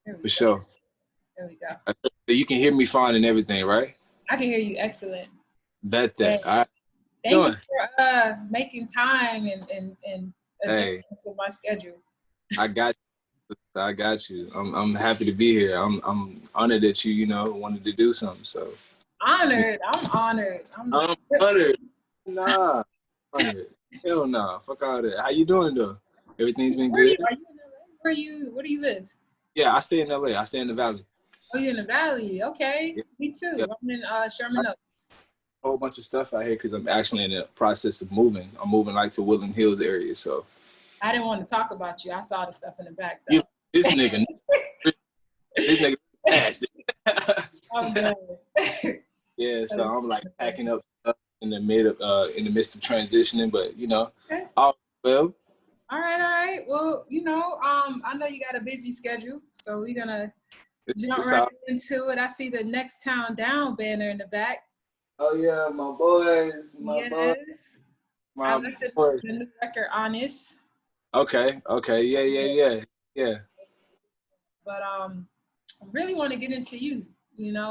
There we For go. sure. There we go. So you can hear me fine and everything, right? I can hear you excellent. Bet that. All right. Thank you for making time and adjusting to my schedule. I got you. I got you. I'm happy to be here. I'm honored that you wanted to do something. So honored. I'm honored. I'm honored. Nah, honored. Hell nah. Fuck all that. How you doing though? Everything's been good. Are you in LA? Where do you live? Yeah, I stay in LA. I stay in the Valley. Oh, you're in the Valley. Okay. Yeah. Me too. Yeah. I'm in Sherman Oaks. A whole bunch of stuff out here because I'm actually in the process of moving. I'm moving like to Woodland Hills area. So I didn't want to talk about you. I saw the stuff in the back though. This nigga nasty. I'm done. Yeah, so I'm like packing up stuff in the midst of transitioning, but okay. all well. All right. Well, I know you got a busy schedule, so we're gonna jump right into it. I see the Next Town Down banner in the back. Oh yeah, my boys. Yes. I like the new record, Honest. Okay. Yeah. But I really want to get into you,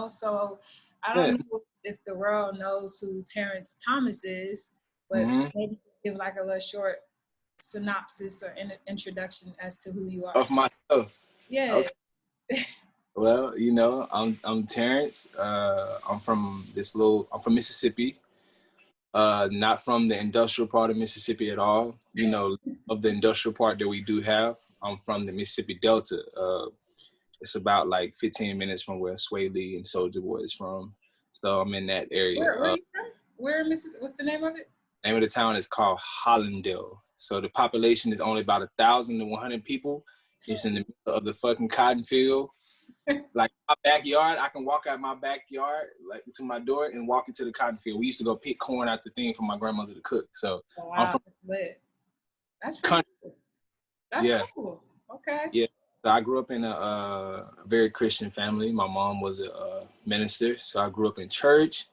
so I don't know if the world knows who Terrence Thomas is, but maybe give like a little short synopsis or introduction as to who you are. Of myself. Yeah. Okay. Well, I'm Terrence. I'm from Mississippi. Not from the industrial part of Mississippi at all. Of the industrial part that we do have. I'm from the Mississippi Delta. It's about like 15 minutes from where Sway Lee and Soulja Boy is from. So I'm in that area. Where are you from? Where in Mississippi? What's the name of it? The name of the town is called Hollandale. So the population is only about 1,100 people. It's in the middle of the fucking cotton field. Like my backyard, I can walk out my backyard, like to my door, and walk into the cotton field. We used to go pick corn out the thing for my grandmother to cook. So wow, I'm from that's country. Cool. That's cool. Okay. Yeah. So I grew up in a very Christian family. My mom was a minister, so I grew up in church.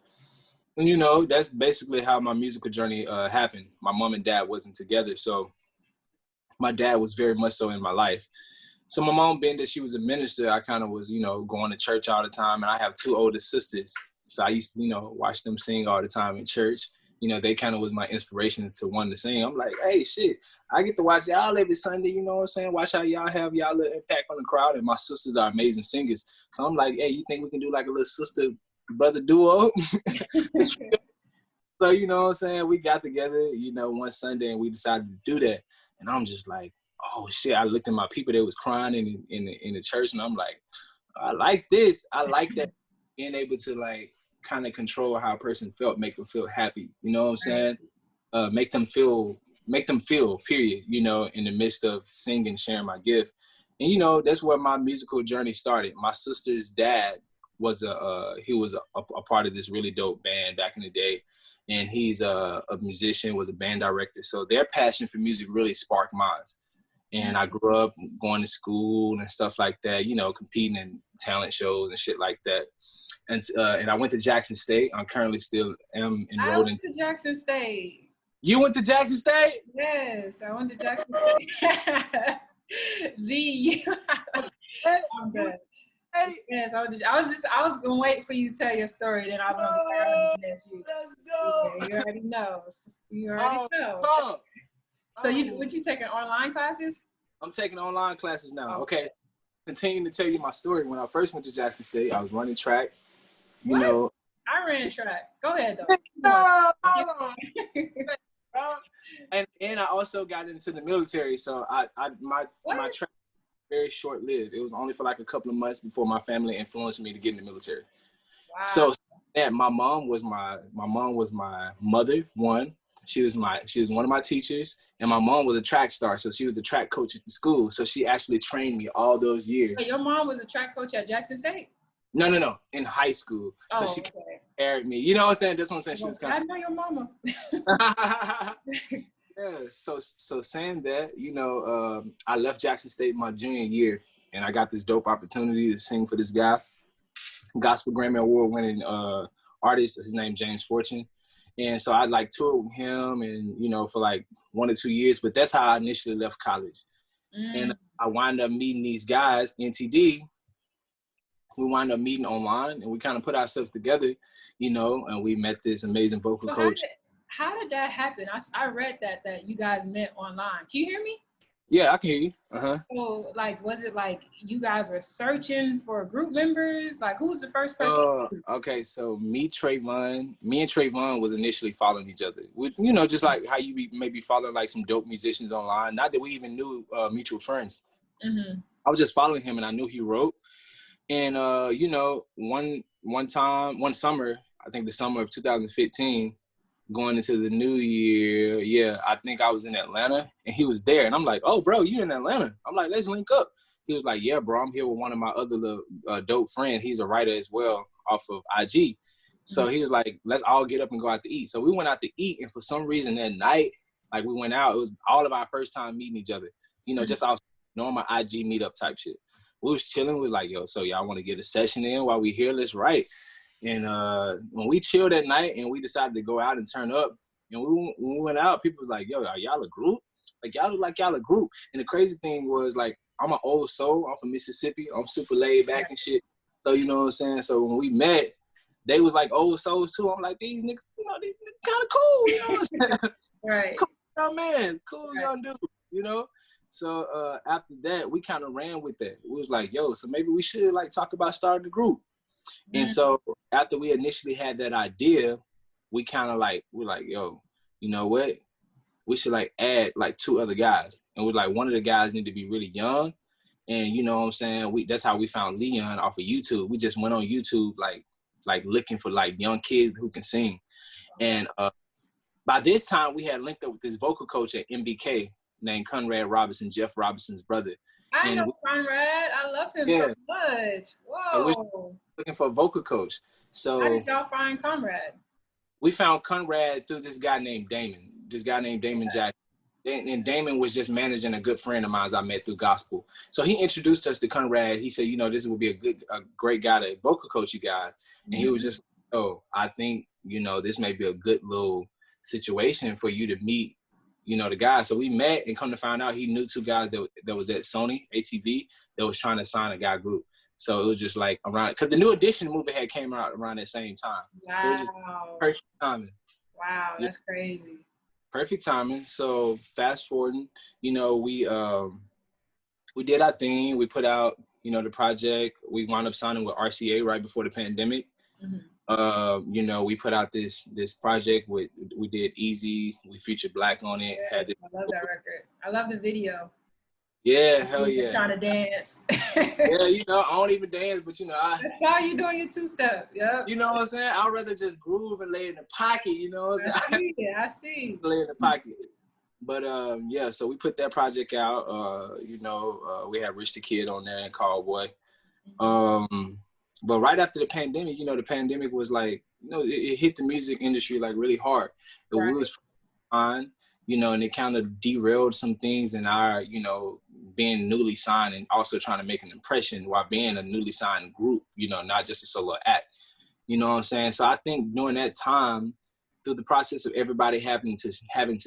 And that's basically how my musical journey happened. My mom and dad wasn't together, so my dad was very much so in my life. So my mom, being that she was a minister, I kind of was, going to church all the time. And I have 2 older sisters. So I used to, watch them sing all the time in church. They kind of was my inspiration to want to sing. I'm like, hey, shit, I get to watch y'all every Sunday, you know what I'm saying? Watch how y'all have y'all little impact on the crowd. And my sisters are amazing singers. So I'm like, hey, you think we can do like a little sister-brother duo? So, you know what I'm saying? We got together, one Sunday and we decided to do that. And I'm just like, oh shit, I looked at my people that was crying in the church and I'm like, I like this. I like that being able to like kind of control how a person felt, make them feel happy. You know what I'm saying? Make them feel, period, in the midst of singing, sharing my gift. And that's where my musical journey started. My sister's dad was he was a part of this really dope band back in the day. And he's a musician, was a band director. So their passion for music really sparked mine. And I grew up going to school and stuff like that, competing in talent shows and shit like that. And I went to Jackson State. I'm currently still enrolled I went to Jackson State. You went to Jackson State? Yes, I went to Jackson State. I'm good. Hey. Yes, I was gonna wait for you to tell your story, then I was gonna ask you. Let's go. Yeah, you already know. So what you taking online classes? I'm taking online classes now. Okay. Continuing to tell you my story. When I first went to Jackson State, I was running track. I ran track. Go ahead though. No. And I also got into the military. So my track was very short lived. It was only for like a couple of months before my family influenced me to get in the military. Wow. So my mom was my mother, one. She was one of my teachers, and my mom was a track star, so she was the track coach at the school. So she actually trained me all those years. Wait, your mom was a track coach at Jackson State? No, in high school. So she carried me. You know what I'm saying? That's what I'm saying. She was kind of. I know your mama. Yeah. So saying that, I left Jackson State my junior year, and I got this dope opportunity to sing for this guy, gospel Grammy Award winning artist. His name James Fortune. And so I like toured with him and, for like 1 or 2 years, but that's how I initially left college. And I wound up meeting these guys, NTD. We wound up meeting online, and we kind of put ourselves together, you know, and we met this amazing vocal coach. How did that happen? I read that you guys met online. Can you hear me? Yeah, I can hear you. Uh-huh. So, like, was it like you guys were searching for group members? Like, who was the first person? Okay, so me and Trayvon was initially following each other. Which, you know, just like how you be maybe following like some dope musicians online. Not that we even knew mutual friends. Mm-hmm. I was just following him, and I knew he wrote. And you know, one summer, I think the summer of 2015. Going into the new year, yeah, I think I was in Atlanta and he was there. And I'm like, oh, bro, you in Atlanta? I'm like, let's link up. He was like, yeah, bro, I'm here with one of my other little dope friends. He's a writer as well off of IG. So he was like, let's all get up and go out to eat. So we went out to eat. And for some reason that night, like we went out, it was all of our first time meeting each other, you know, just our normal IG meetup type shit. We was chilling. We was like, yo, so y'all want to get a session in while we here? Let's write. And when we chilled that night and we decided to go out and turn up, and when we went out, people was like, yo, are y'all a group? Like, y'all look like y'all a group. And the crazy thing was, like, I'm an old soul. I'm from Mississippi. I'm super laid back and shit. So, you know what I'm saying? So when we met, they was like old souls too. I'm like, these niggas, you know, they kind of cool, you know what I'm saying? Right. Cool young man, cool young dude, you know? So after that, we kind of ran with that. We was like, yo, so maybe we should, like, talk about starting a group. And so after we initially had that idea, we kind of like, we're like, yo, you know what? We should like add like 2 other guys. And we're like, one of the guys need to be really young. And you know what I'm saying? That's how we found Leon off of YouTube. We just went on YouTube, like looking for like young kids who can sing. And by this time we had linked up with this vocal coach at MBK named Conrad Robinson, Jeff Robinson's brother. I know Conrad. I love him so much. Whoa. Looking for a vocal coach. So how did y'all find Conrad? We found Conrad through this guy named Damon. This guy named Damon Jackson. And Damon was just managing a good friend of mine I met through gospel. So he introduced us to Conrad. He said, you know, this would be a great guy to vocal coach you guys. And he was just, oh, I think, you know, this may be a good little situation for you to meet, you know, the guys. So we met, and come to find out he knew 2 guys that was at Sony ATV that was trying to sign a guy group. So it was just like around, because the New Edition movie had came out around that same time. Wow. So it was just perfect timing. Wow, that's crazy. Perfect timing. So fast forwarding, you know, we did our thing. We put out, you know, the project. We wound up signing with RCA right before the pandemic. You know, we put out this project we did Easy. We featured Black on it. Yeah, I love that record. I love the video. Yeah, hell yeah. Trying to dance. Yeah, you know, I don't even dance, but you know, I saw you doing your 2-step. Yep. You know what I'm saying? I'd rather just groove and lay in the pocket, you know what I'm saying? I see. Lay in the pocket. But yeah, so we put that project out. You know, we had Rich the Kid on there and Cowboy. But right after the pandemic, you know, the pandemic was like, you know, it hit the music industry like really hard. The wheels fine, you know, and it kind of derailed some things in our, you know, being newly signed and also trying to make an impression while being a newly signed group, you know, not just a solo act. You know what I'm saying? So I think during that time, through the process of everybody having to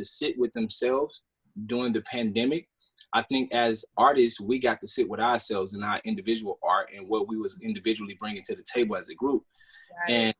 sit with themselves during the pandemic, I think as artists, we got to sit with ourselves and our individual art and what we was individually bringing to the table as a group. Right. And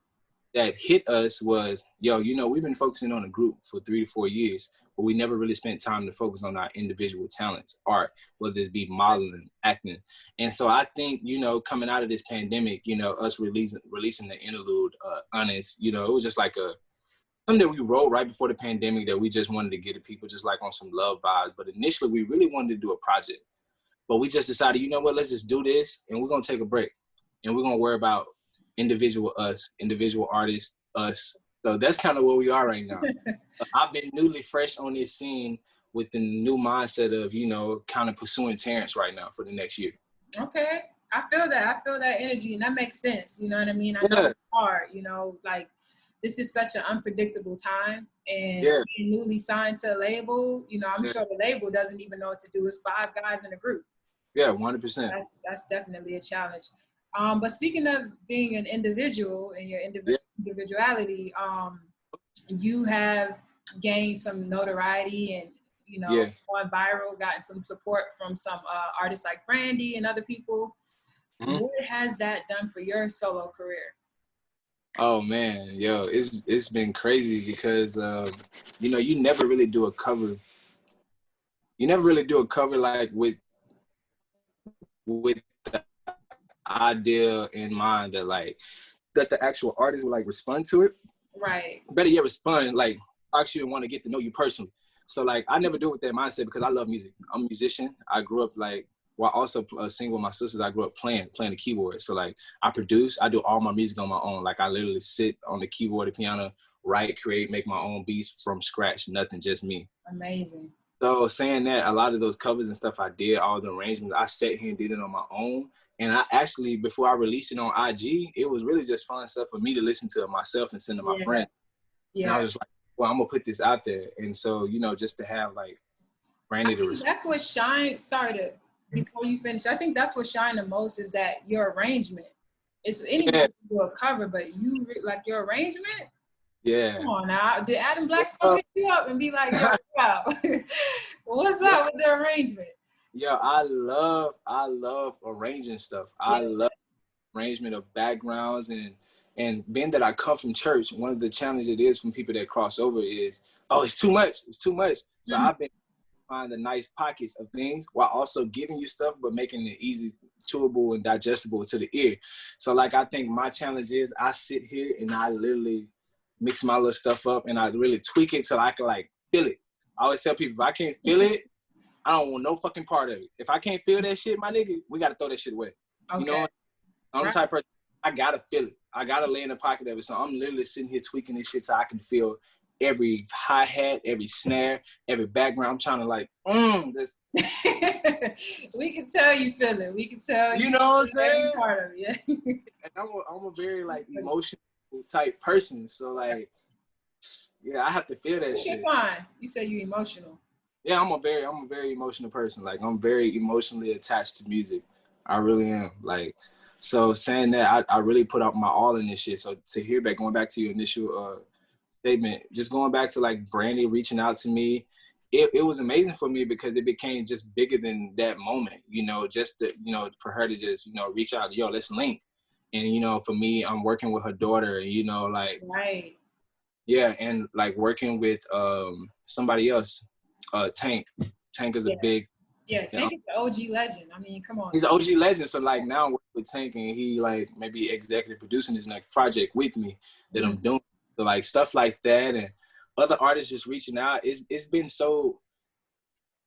that hit us was, yo, you know, we've been focusing on a group for 3 to 4 years, but we never really spent time to focus on our individual talents, art, whether it's be modeling, acting. And so I think, you know, coming out of this pandemic, you know, us releasing the interlude, Honest, you know, it was just like something that we wrote right before the pandemic that we just wanted to get to people just like on some love vibes. But initially we really wanted to do a project, but we just decided, you know what, let's just do this and we're going to take a break and we're going to worry about individual artists, us. So that's kind of where we are right now. I've been newly fresh on this scene with the new mindset of, you know, kind of pursuing Terrence right now for the next year. Okay. I feel that energy, and that makes sense. You know what I mean? I know it's hard, you know, like this is such an unpredictable time, and being newly signed to a label, you know, I'm sure the label doesn't even know what to do. It's 5 guys in a group. Yeah, 100%. That's definitely a challenge. But speaking of being an individual and your individuality, you have gained some notoriety you know, gone viral, gotten some support from some artists like Brandy and other people. What has that done for your solo career? Oh man, yo, it's been crazy because you know, you never really do a cover. You never really do a cover like with the idea in mind that like that the actual artist would like respond to it. Right. Better yet, respond like actually want to get to know you personally. So like I never do it with that mindset because I love music. I'm a musician. I grew up like while also singing with my sisters. I grew up playing the keyboard. So like I produce. I do all my music on my own. Like I literally sit on the keyboard, the piano, write, create, make my own beats from scratch. Nothing, just me. Amazing. So saying that, a lot of those covers and stuff I did, all the arrangements, I sat here and did it on my own. And I actually, before I released it on IG, it was really just fun stuff for me to listen to myself and send to my friends. Yeah. And I was just like, well, I'm gonna put this out there. And so, you know, just to have like Brandy to respond. That's what shine, before you finish, I think that's what shine the most is that your arrangement. It's anybody can do a cover, but you like your arrangement. Yeah. Come on now. Did Adam Blackstone hit you up and be like, yo, what's up with the arrangement? Yo, I love arranging stuff. I love arrangement of backgrounds and being that I come from church, one of the challenges it is from people that cross over is, oh, it's too much. It's too much. So I've been find the nice pockets of things while also giving you stuff, but making it easy, chewable and digestible to the ear. So like, I think my challenge is I sit here and I literally mix my little stuff up and I really tweak it till I can like feel it. I always tell people, if I can't feel it, I don't want no fucking part of it. If I can't feel that shit, my nigga, we got to throw that shit away. Okay. You know, I'm the type of person, I got to feel it. I got to lay in the pocket of it. So I'm literally sitting here tweaking this shit so I can feel every hi-hat, every snare, every background. I'm trying to like, this. We can tell you feel it. We can tell you. You know what I'm saying? Every part of it, yeah. And I'm a very like emotional type person. So like, yeah, I have to feel that shit. Fine. You say you emotional. Yeah, I'm a very emotional person. Like I'm very emotionally attached to music. I really am. Like, so saying that, I really put out my all in this shit. So to hear back, going back to your initial statement, just going back to like Brandy reaching out to me, it was amazing for me because it became just bigger than that moment, you know, just to, you know, for her to just, you know, reach out, yo, let's link. And, you know, for me, I'm working with her daughter, you know, like, right. Yeah. And like working with somebody else, Tank is a big, Tank is the OG legend. I mean, come on. He's an OG legend. So like now I'm working with Tank and he like maybe executive producing his next project with me that I'm doing. So like stuff like that and other artists just reaching out. It's been so.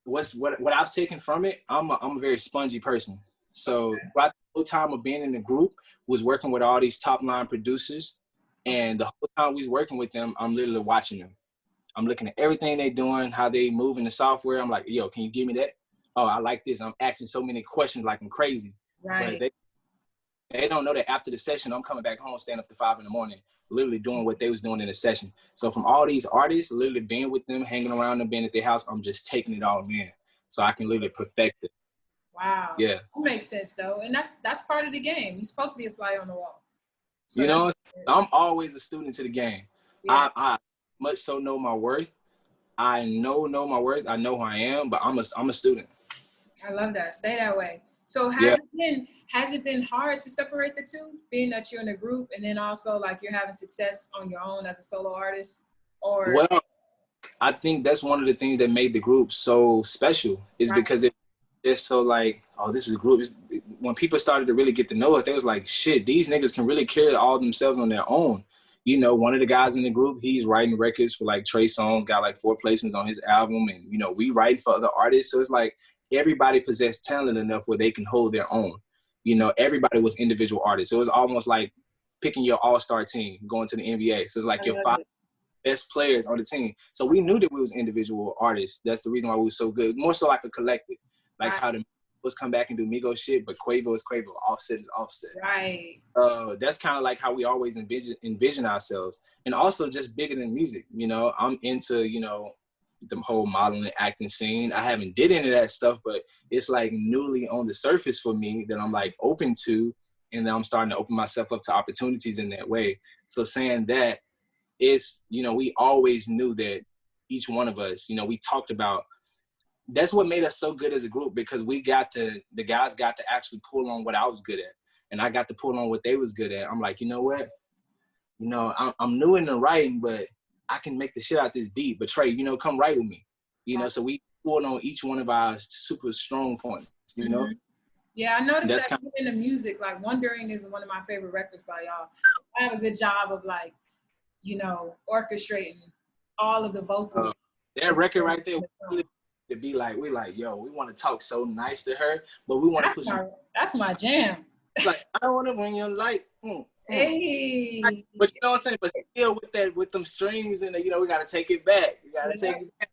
What I've taken from it, I'm a very spongy person. So the whole time of being in the group was working with all these top line producers, and the whole time we was working with them, I'm literally watching them. I'm looking at everything they doing, how they move in the software. I'm like, yo, can you give me that? Oh, I like this. I'm asking so many questions like I'm crazy. Right. But they don't know that after the session, I'm coming back home, staying up to 5 a.m, literally doing what they was doing in the session. So from all these artists, literally being with them, hanging around them, being at their house, I'm just taking it all in so I can literally perfect it. Wow. Yeah. That makes sense though. And that's part of the game. You're supposed to be a fly on the wall. So you know, I'm always a student to the game. Yeah. I much so know my worth. I know my worth. I know who I am, but I'm a student. I love that. Stay that way. So has it been hard to separate the two, being that you're in a group and then also like you're having success on your own as a solo artist? Or well, I think that's one of the things that made the group so special is because it's so like, oh, this is a group. When people started to really get to know us, they was like, shit, these niggas can really carry all themselves on their own. You know, one of the guys in the group, he's writing records for like Trey Songz, got like 4 placements on his album. And, you know, we write for other artists. So it's like everybody possessed talent enough where they can hold their own. You know, everybody was individual artists. So it was almost like picking your all-star team, going to the NBA. So it's like your 5 best players on the team. So we knew that we was individual artists. That's the reason why we were so good. More so like a collective. Like how the Migos come back and do Migos shit, but Quavo is Quavo, Offset is Offset. Right. That's kind of like how we always envision ourselves. And also just bigger than music. You know, I'm into, you know, the whole modeling acting scene. I haven't did any of that stuff, but it's like newly on the surface for me that I'm like open to, and then I'm starting to open myself up to opportunities in that way. So saying that is, you know, we always knew that each one of us, you know, we talked about that's what made us so good as a group, because the guys got to actually pull on what I was good at, and I got to pull on what they was good at. I'm like, you know what? You know, I'm new in the writing, but I can make the shit out this beat. But Trey, you know, come write with me. You know, so we pulled on each one of our super strong points, you know? Yeah, I noticed that in the music, like Wondering is one of my favorite records by y'all. I have a good job of like, you know, orchestrating all of the vocals. That record right there, to be like, we like, yo, we want to talk so nice to her, but we want to put some. That's my jam. It's like, I don't want to bring your light. Hey. But you know what I'm saying? But still with them strings and you know, we got to take it back. You got to take it back.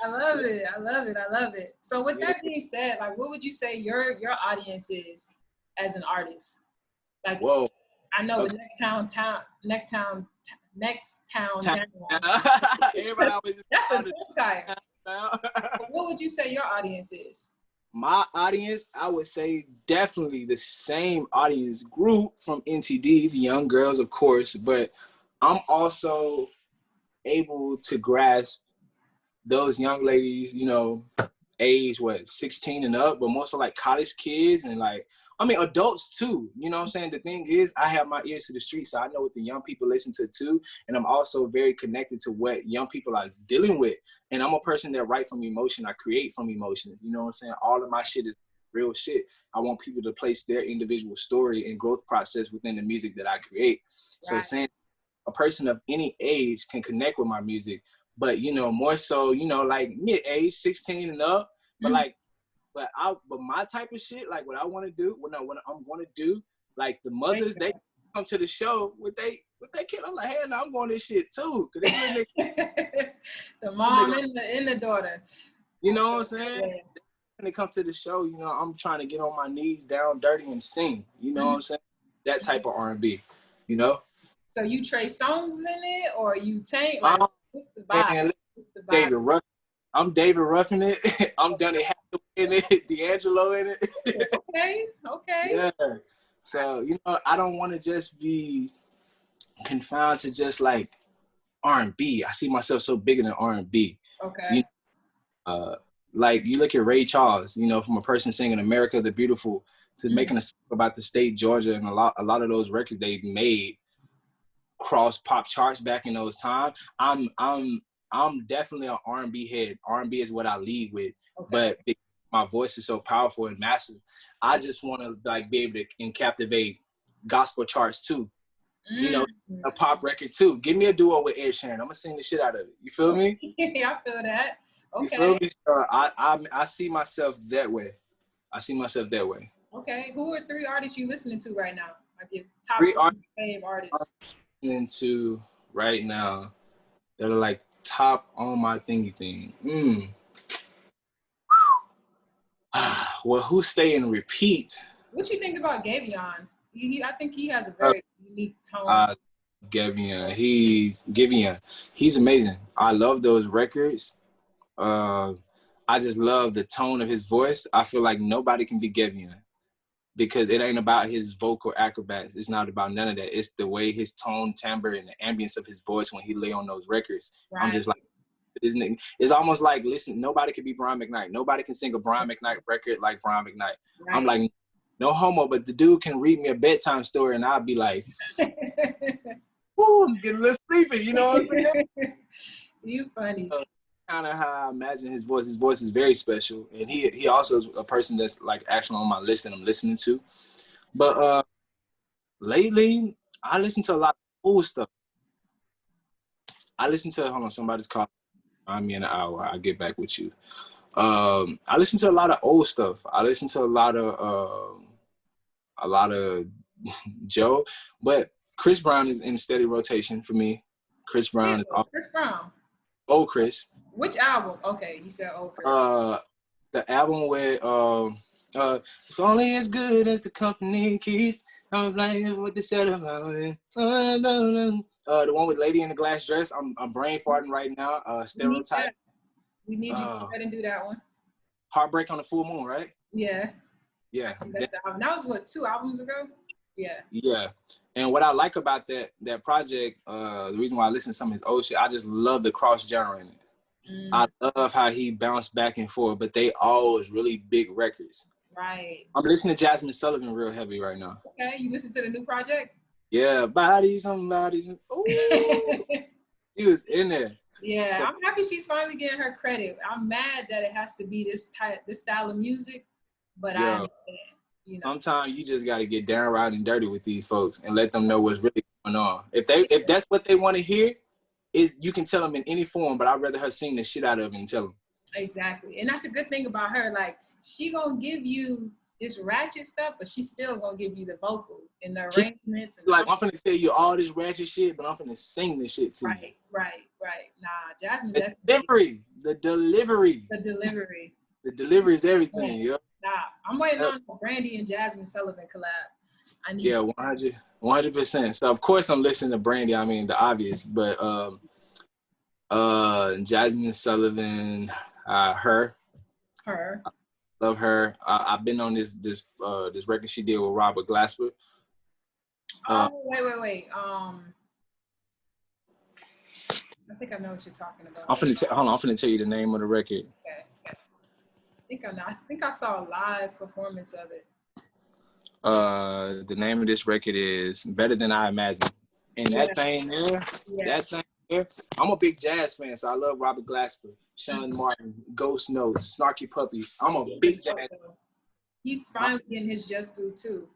I love it. I love it. I love it. So with that being said, like, what would you say your audience is as an artist? Like, whoa. I know with Next Town Down. Everybody always that's a tongue tie. What would you say your audience is? My audience, I would say definitely the same audience group from NTD, the young girls, of course, but I'm also able to grasp those young ladies, you know, age, 16 and up, but most of like college kids and like, I mean, adults too. You know what I'm saying? The thing is, I have my ears to the street, so I know what the young people listen to too. And I'm also very connected to what young people are dealing with. And I'm a person that write from emotion. I create from emotions. You know what I'm saying? All of my shit is real shit. I want people to place their individual story and growth process within the music that I create. Right. So saying a person of any age can connect with my music, but, you know, more so, you know, like mid-age, 16 and up, but like, but my type of shit, like what I want to do, what I'm going to do, like the mothers, they come to the show with they kid. I'm like, hey, no, I'm going this shit too. The mom and the daughter. You know what I'm saying? Yeah. When they come to the show, you know, I'm trying to get on my knees down dirty and sing. You know what I'm saying? That type of R&B, you know? So you trade songs in it, or you tank? Like, what's the vibe? What's the vibe? I'm David Ruffin it. I'm Donny Hathaway in it. D'Angelo in it. Okay. Yeah. So, you know, I don't want to just be confined to just like R&B. I see myself so bigger than R&B. Okay. Like you look at Ray Charles, you know, from a person singing America the Beautiful to making a song about the state Georgia, and a lot of those records they made cross pop charts back in those times. I'm definitely an R&B head. R&B is what I lead with, but my voice is so powerful and massive. I just want to like be able to captivate gospel charts too. You know, a pop record too. Give me a duo with Ed Sheeran. I'm gonna sing the shit out of it. You feel me? Yeah, I feel that. Okay. You feel me? So I see myself that way. Okay. Who are 3 artists you listening to right now? Like your top 3 artists. I'm listening to right now that are like top on my thingy thing. Well, who stay and repeat? What you think about Gavion? I think he has a very unique tone. Gavion, he's amazing. I love those records. I just love the tone of his voice. I feel like nobody can be Gavion because it ain't about his vocal acrobats. It's not about none of that. It's the way his tone, timbre, and the ambience of his voice when he lay on those records. Right. I'm just like, it's almost like, listen, nobody can be Brian McKnight. Nobody can sing a Brian McKnight record like Brian McKnight. Right. I'm like, no homo, but the dude can read me a bedtime story and I'll be like, woo, I'm getting a little sleepy, you know what I'm saying? You funny. Kind of how I imagine his voice. His voice is very special. And he also is a person that's like actually on my list and I'm listening to. But lately, I listen to a lot of old stuff. Somebody's calling. I'm in an hour. I'll get back with you. I listen to a lot of old stuff. I listen to a lot of Joe, but Chris Brown is in steady rotation for me. Chris Brown is Chris Brown. Old Chris. Which album? Okay, you said Old Chris. The album with If Only As Good As the Company Keith. I'm like what they said about it. The one with Lady in the Glass Dress. I'm brain farting right now. Stereotype. We need you to go ahead and do that one. Heartbreak on the Full Moon, right? Yeah. Yeah. That was what, 2 albums ago? Yeah. Yeah. And what I like about that project, the reason why I listen to some of his old shit, I just love the cross genre in it. I love how he bounced back and forth, but they all was really big records. Right. I'm listening to Jasmine Sullivan real heavy right now. Okay, you listen to the new project? Yeah, body, somebody. Ooh, she was in there. Yeah, So, I'm happy she's finally getting her credit. I'm mad that it has to be this style of music, but I understand, you know. Sometimes you just got to get downright and dirty with these folks and let them know what's really going on. If that's what they want to hear, is you can tell them in any form, but I'd rather her sing the shit out of it and tell them. Exactly, and that's a good thing about her. Like, she gonna give you this ratchet stuff, but she's still gonna give you the vocal and the arrangements. And like, I'm finna tell you all this ratchet shit, but I'm finna sing this shit to you. Right. Nah, Jasmine. The delivery is everything, yo. Nah, I'm waiting on Brandy and Jasmine Sullivan collab. I need. Yeah, 100%. So of course I'm listening to Brandy. I mean the obvious, but Jasmine Sullivan, her. I love her. I've been on this record she did with Robert Glasper. Wait. I think I know what you're talking about. I'm finna tell you the name of the record. Okay. I think I saw a live performance of it. The name of this record is Better Than I Imagined. And that thing there, I'm a big jazz fan, so I love Robert Glasper, Sean Martin, Ghost Notes, Snarky Puppy. I'm a big jazz. He's finally getting his just due too.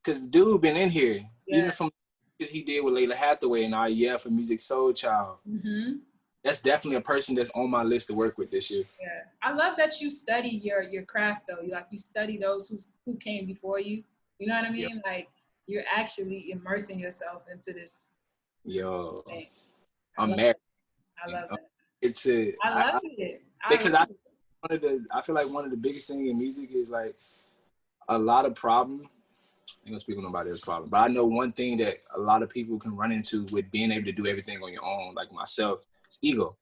Cause the dude been in here, even from he did with Layla Hathaway and Yeah for Music Soul Child. Mm-hmm. That's definitely a person that's on my list to work with this year. Yeah, I love that you study your craft though. You study those who came before you. You know what I mean? Yep. Like, you're actually immersing yourself into this. Yo, thing. I'm married. I love that. It's I love it. Because I feel like one of the biggest things in music is like a lot of problem. I ain't gonna speak on nobody else's problem, but I know one thing that a lot of people can run into with being able to do everything on your own, like myself, is ego.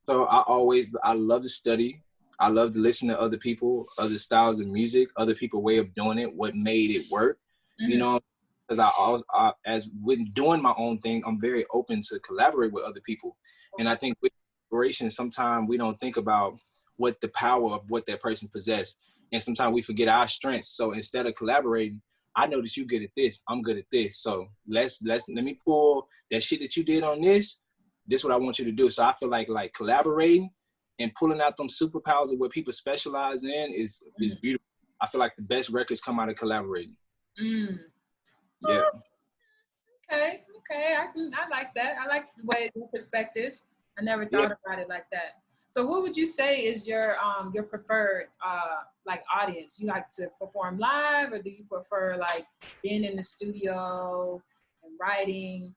So I love to study. I love to listen to other people, other styles of music, other people's way of doing it, what made it work. Mm-hmm. You know, because as with doing my own thing, I'm very open to collaborate with other people. And I think with collaboration, sometimes we don't think about what the power of what that person possesses. And sometimes we forget our strengths. So instead of collaborating, I know that you're good at this. I'm good at this. So let me pull that shit that you did on this. This is what I want you to do. So I feel like collaborating and pulling out them superpowers of what people specialize in is beautiful. I feel like the best records come out of collaborating. Yeah. Okay. I like that. I like the way your perspective. I never thought about it like that. So what would you say is your preferred audience? You like to perform live, or do you prefer like being in the studio and writing?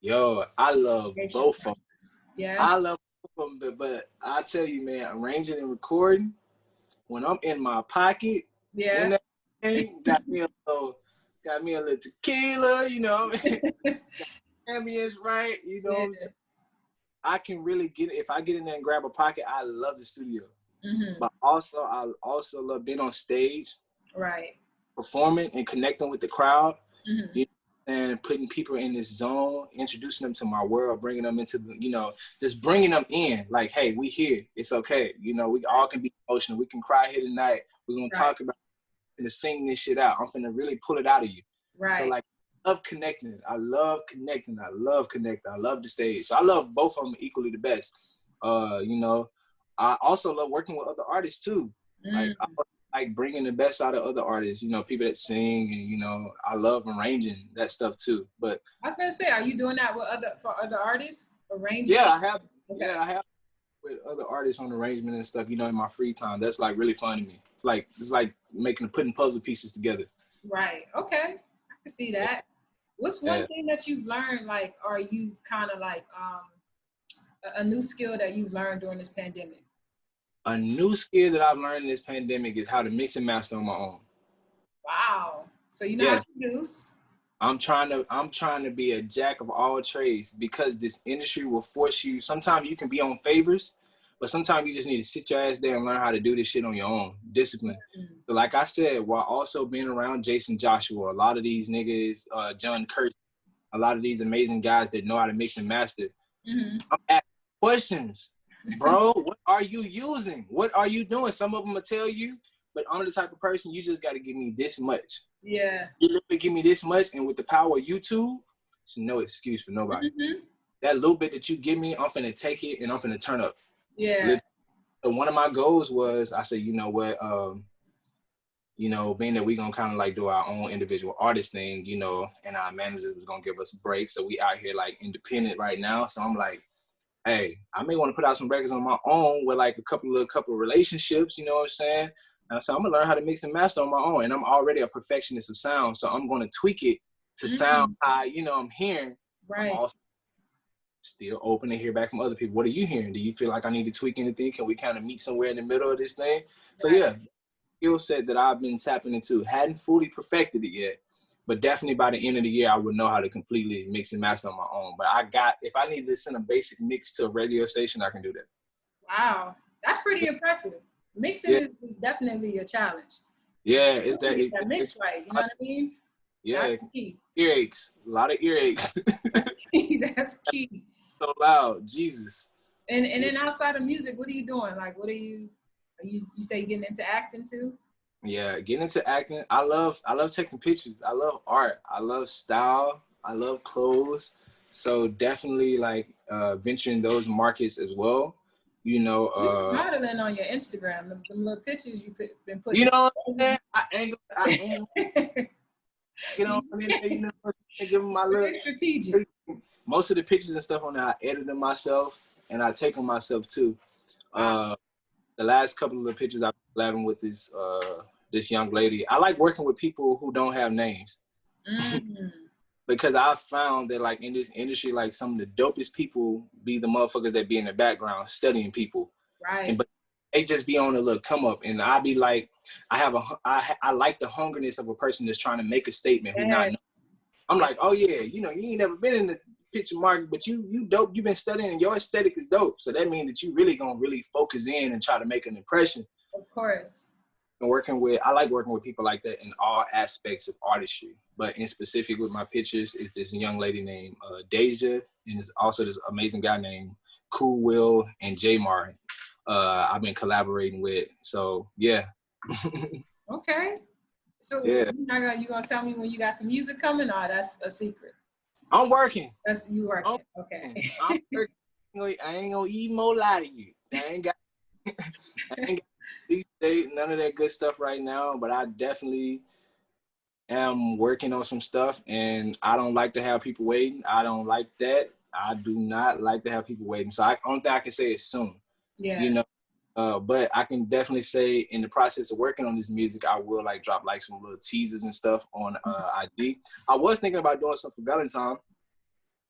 Yo, I love both of them. Yeah. I love both of them, but I tell you, man, arranging and recording, when I'm in my pocket, in that thing, got me a little tequila, you know, ambience right, you know what I'm saying? I can really if I get in there and grab a pocket, I love the studio. Mm-hmm. But I also love being on stage, right, performing and connecting with the crowd, mm-hmm. You know, and putting people in this zone, introducing them to my world, bringing them into just bringing them in. Like, hey, we here. It's okay. You know, we all can be emotional. We can cry here tonight. We're gonna talk about it and sing this shit out. I'm finna really pull it out of you. Right. So like, I love connecting. I love the stage. So I love both of them equally the best. You know, I also love working with other artists too. Like, I like bringing the best out of other artists, you know, people that sing, and, you know, I love arranging that stuff too. But I was gonna say, are you doing that for other artists, arranging? Yeah, I have. Okay. Yeah, I have with other artists on arrangement and stuff, you know, in my free time. That's like really fun to me. It's like putting puzzle pieces together. Right. Okay. I can see that. What's one thing that you've learned, or you've kind of a new skill that you've learned during this pandemic? A new skill that I've learned in this pandemic is how to mix and master on my own. Wow. So you know how to produce? I'm trying to be a jack of all trades, because this industry will force you. Sometimes you can be on favors, but sometimes you just need to sit your ass down and learn how to do this shit on your own. Discipline. Mm-hmm. So like I said, while also being around Jason Joshua, a lot of these niggas, John Kurtz, a lot of these amazing guys that know how to mix and master, mm-hmm. I'm asking questions. bro, what are you using? What are you doing? Some of them will tell you, but I'm the type of person, you just got to give me this much. Yeah. You literally give me this much, and with the power of YouTube, it's no excuse for nobody. Mm-hmm. That little bit that you give me, I'm finna take it and I'm finna turn up. Yeah. So one of my goals was, I said, you know what, being that we gonna kind of like do our own individual artist thing, and our managers was gonna give us a break. So we out here like independent right now. So I'm like, hey, I may want to put out some records on my own with like a couple of relationships, you know what I'm saying? So I'm gonna learn how to mix and master on my own. And I'm already a perfectionist of sound. So I'm gonna tweak it to sound how, I'm hearing. Right. I'm also still open to hear back from other people. What are you hearing? Do you feel like I need to tweak anything? Can we kind of meet somewhere in the middle of this thing? So yeah, skill set that I've been tapping into. Hadn't fully perfected it yet, but definitely by the end of the year, I would know how to completely mix and master on my own. But if I need to send a basic mix to a radio station, I can do that. Wow, that's pretty impressive. Mixing is definitely a challenge. Yeah, it's that. That mix right, you know what I mean? Yeah, that's key. Earaches, a lot of earaches. That's key. So loud, Jesus. And then outside of music, what are you doing? Like, what are you say getting into acting too? Yeah, getting into acting. I love taking pictures. I love art. I love style. I love clothes. So definitely like venturing those markets as well. You modeling on your Instagram, them little pictures been putting. You know what I'm saying? I angle. Give them my little strategic. Most of the pictures and stuff on there, I edit them myself and I take them myself too. The last couple of the pictures I've been collabing with this young lady. I like working with people who don't have names. Because I've found that like in this industry, like some of the dopest people be the motherfuckers that be in the background studying people. Right. But they just be on the look come up, and I be like, I like the hungerness of a person that's trying to make a statement who not know. I'm like, oh yeah, you ain't never been in the picture market, but you dope. You've been studying, and your aesthetic is dope. So that means that you really gonna really focus in and try to make an impression. Of course. And I like working with people like that in all aspects of artistry. But in specific with my pictures is this young lady named Deja, and there's also this amazing guy named Cool Will and J Mar. I've been collaborating with. So yeah. Okay. So yeah. You gonna tell me when you got some music coming, or that's a secret? I'm working. That's you working. Okay. I'm working. I ain't gonna even lie to you. I ain't got none of that good stuff right now, but I definitely am working on some stuff, and I don't like to have people waiting. I don't like that. I do not like to have people waiting. So only thing I can say is soon. Yeah. But I can definitely say in the process of working on this music, I will like drop like some little teasers and stuff on IG. I was thinking about doing something for Valentine.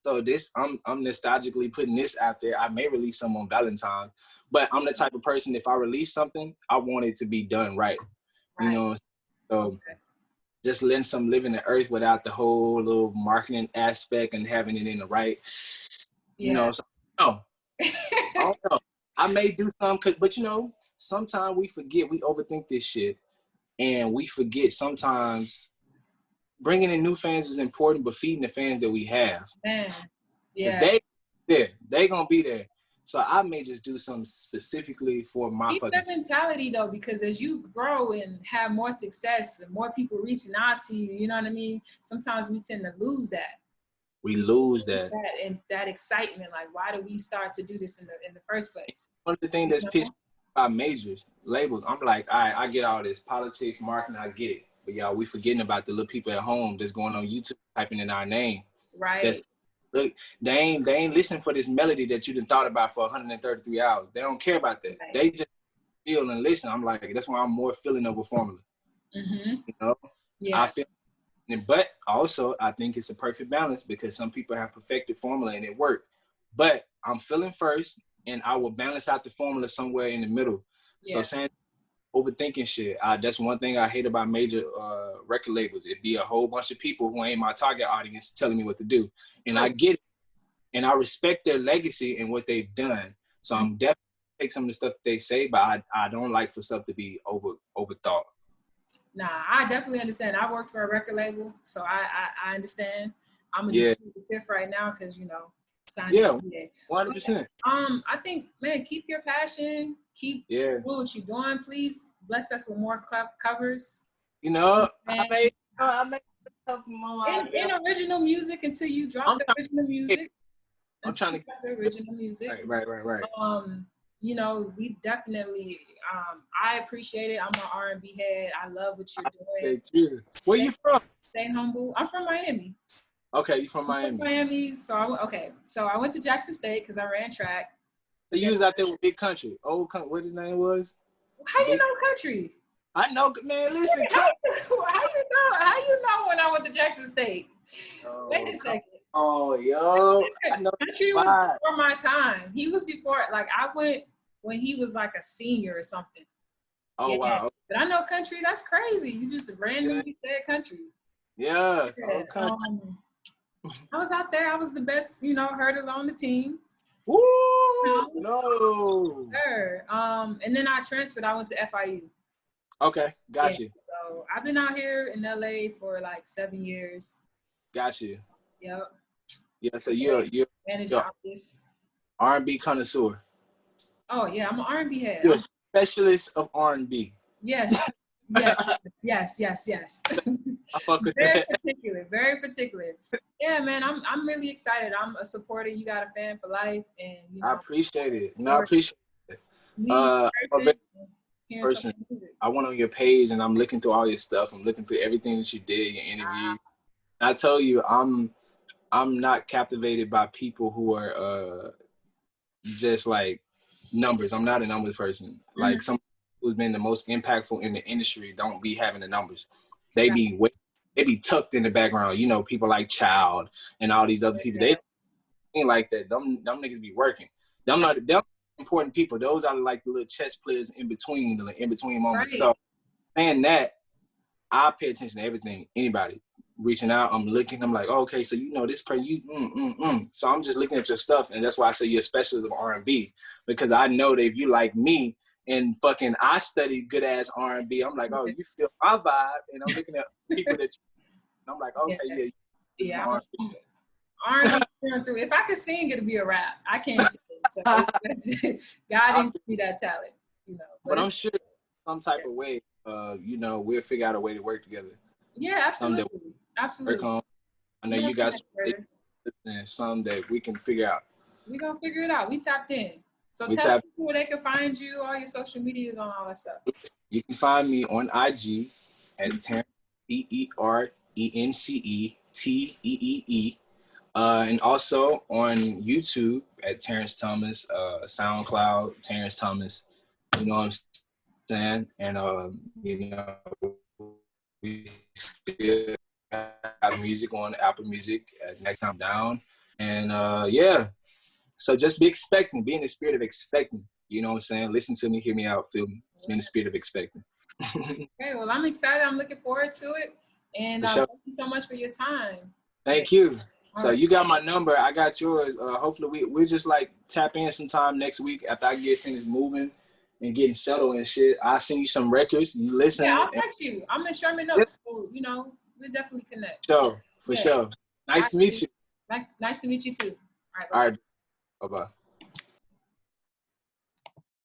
So I'm nostalgically putting this out there. I may release some on Valentine, but I'm the type of person, if I release something, I want it to be done right. So just letting some live in the earth without the whole little marketing aspect and having it in the right, so, I don't know. I may do some, but sometimes we forget, we overthink this shit, and we forget sometimes bringing in new fans is important, but feeding the fans that we have. Man. Yeah. They gonna be there. So I may just do something specifically for my Keep that mentality though, because as you grow and have more success and more people reaching out to you, you know what I mean? Sometimes we tend to lose that. We lose that. And that excitement. Like, why do we start to do this in the first place? One of the things that's pissed by majors, labels, I'm like, all right, I get all this politics, marketing, I get it. But y'all, we forgetting about the little people at home that's going on YouTube, typing in our name. Right. Look, they ain't listening for this melody that you done thought about for 133 hours. They don't care about that. Right. They just feel and listen. I'm like, that's why I'm more feeling over formula. Yeah. I feel, but also I think it's a perfect balance because some people have perfected formula and it worked. But I'm feeling first, and I will balance out the formula somewhere in the middle. Yeah. So saying overthinking shit, that's one thing I hate about major record labels. It'd be a whole bunch of people who ain't my target audience telling me what to do. And I get it. And I respect their legacy and what they've done. So I'm definitely take some of the stuff that they say, but I don't like for stuff to be overthought. Nah, I definitely understand. I worked for a record label, so I understand. I'm just the fifth right now because Yeah, 100%. I think, man, keep your passion. Keep doing what you're doing. Please bless us with more covers. You know, I made a couple more. In original music until you drop the original music. I'm trying to get the original music. Right. You know, we definitely. I appreciate it. I'm an R&B head. I love what you're doing. Thank you. Where you from? Stay humble. I'm from Miami. Okay, you from Miami. So I went to Jackson State because I ran track. So you was out there with Big Country. What his name was? How you know Country? I know, man. Listen. How you know when I went to Jackson State? Wait a second. Oh, yo. Country was before my time. He was before, like, I went when he was like a senior or something. Oh, wow. But I know Country. That's crazy. You just randomly said Country. Yeah. Okay. I was out there. I was the best, hurdler on the team. Woo! No. Sure. And then I transferred. I went to FIU. Okay, got you. So I've been out here in LA for like 7 years. Got you. Yep. Yeah, so you're R&B connoisseur. Oh yeah, I'm an R&B head. You're a specialist of R&B. Yes. Yes. I fuck with that. Very particular. Yeah, man, I'm really excited. I'm a supporter. You got a fan for life, and I appreciate it. I appreciate it. Person, I went on your page and I'm looking through all your stuff. I'm looking through everything that you did, your interview. And I tell you, I'm not captivated by people who are just like numbers. I'm not a numbers person. Like some who's been the most impactful in the industry don't be having the numbers. They be tucked in the background. You know, people like Child and all these other people. They ain't like that. Them niggas be working. Them important people. Those are like the little chess players in between moments. Right. So saying that, I pay attention to everything. Anybody reaching out, I'm looking. I'm like, okay, so you know this person. So I'm just looking at your stuff, and that's why I say you're a specialist of R&B, because I know that if you like me and fucking I study good ass R&B, I'm like, oh, you feel my vibe, and I'm looking at people that, and I'm like, okay, yeah. R&B. R&B. If I could sing, it'd be a rap. I can't sing. So God didn't give me that talent, But I'm sure some type of way, we'll figure out a way to work together. Yeah, absolutely. Work on. I know you guys some that we can figure out. We're gonna figure it out. We tapped in. So tell people where they can find you, all your social medias, on all that stuff. You can find me on IG at Terrence, TERENCE, and also on YouTube at Terrence Thomas, SoundCloud, Terrence Thomas. You know what I'm saying? And, we still have music on Apple Music at Next Time Down. And, so just be expecting, be in the spirit of expecting. You know what I'm saying? Listen to me, hear me out, feel me. It's been the spirit of expecting. Okay, well, I'm excited. I'm looking forward to it. And thank you so much for your time. Thank you. So you got my number. I got yours. Hopefully we'll just like tap in sometime next week after I get finished moving and getting settled and shit. I'll send you some records. You listen. Yeah, I'll text you. I'm in Sherman Oaks, so we'll definitely connect. For sure. Nice to meet you. Nice to meet you too. All right. Bye-bye.